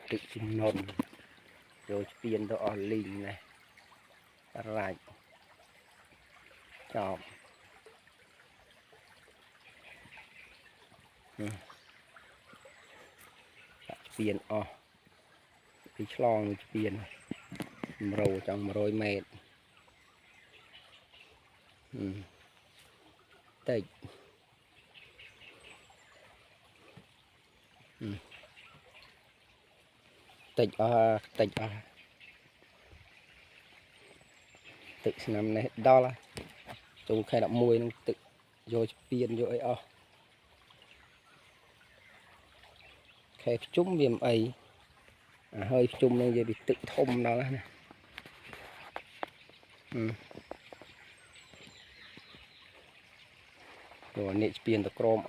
tự chim nôn rồi tiền đó linh này lại chọc tiền cái chlong tiền rầu trong rồi mệt tịch tịch tịch tự nằm này đo là chúng khai đậm mùi nó tự rồi tiền rồi khai chúng viêm ấy hơi chung nên giờ bị tự thông đó nè rồi nệ tiền được chrome